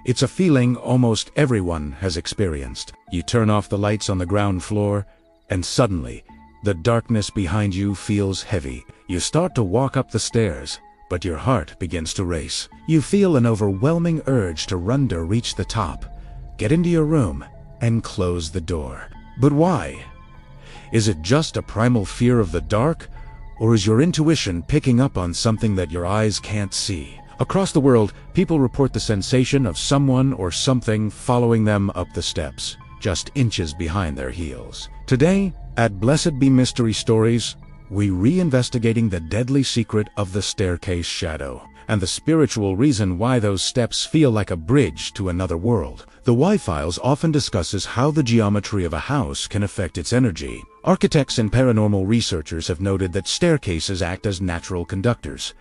It's a feeling almost everyone has experienced. You turn off the lights on the ground floor, and suddenly, the darkness behind you feels heavy. You start to walk up the stairs, but your heart begins to race. You feel an overwhelming urge to run to reach the top, get into your room, and close the door. But why? Is it just a primal fear of the dark, or is your intuition picking up on something that your eyes can't see? Across the world, people report the sensation of someone or something following them up the steps, just inches behind their heels. Today, at Blessed Be Mystery Stories, we reinvestigating the deadly secret of the staircase shadow, and the spiritual reason why those steps feel like a bridge to another world. The Y-Files often discusses how the geometry of a house can affect its energy. Architects and paranormal researchers have noted that staircases act as natural conductors.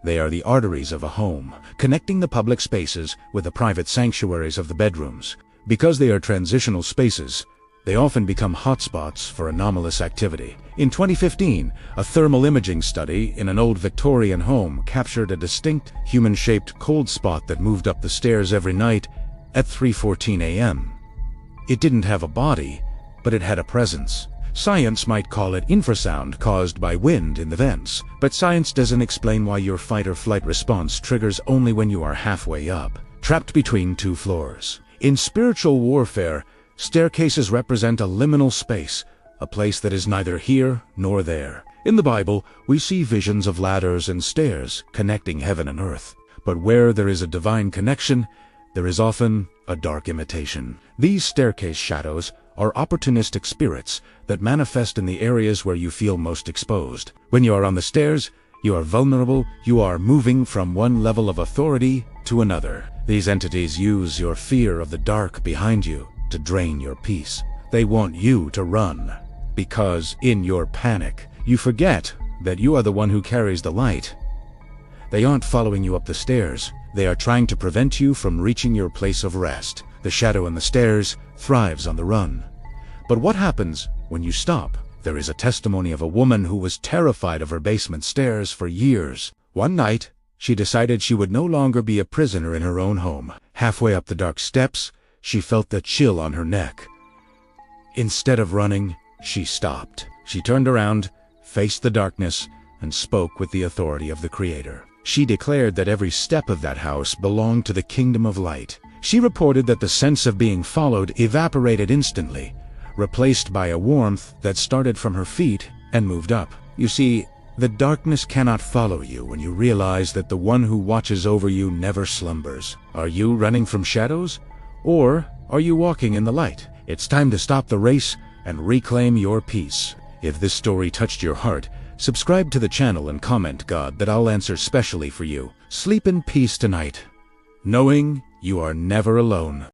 They are the arteries of a home, connecting the public spaces with the private sanctuaries of the bedrooms. Because they are transitional spaces, they often become hotspots for anomalous activity. In 2015, a thermal imaging study in an old Victorian home captured a distinct human-shaped cold spot that moved up the stairs every night at 3:14 a.m. It didn't have a body, but it had a presence. Science might call it infrasound caused by wind in the vents, but science doesn't explain why your fight-or-flight response triggers only when you are halfway up, trapped between two floors. In spiritual warfare, staircases represent a liminal space, a place that is neither here nor there. In the Bible, we see visions of ladders and stairs connecting heaven and earth. But where there is a divine connection, there is often a dark imitation. These staircase shadows are opportunistic spirits that manifest in the areas where you feel most exposed. When you are on the stairs, you are vulnerable, you are moving from one level of authority to another. These entities use your fear of the dark behind you to drain your peace. They want you to run, because in your panic, you forget that you are the one who carries the light. They aren't following you up the stairs. They are trying to prevent you from reaching your place of rest. The shadow in the stairs thrives on the run. But what happens when you stop? There is a testimony of a woman who was terrified of her basement stairs for years. One night, she decided she would no longer be a prisoner in her own home. Halfway up the dark steps, she felt the chill on her neck. Instead of running, she stopped. She turned around, faced the darkness, and spoke with the authority of the Creator. She declared that every step of that house belonged to the kingdom of light. She reported that the sense of being followed evaporated instantly, replaced by a warmth that started from her feet and moved up. You see, the darkness cannot follow you when you realize that the one who watches over you never slumbers. Are you running from shadows? Or are you walking in the light? It's time to stop the race and reclaim your peace. If this story touched your heart, subscribe to the channel and comment God that I'll answer specially for you. Sleep in peace tonight, knowing you are never alone.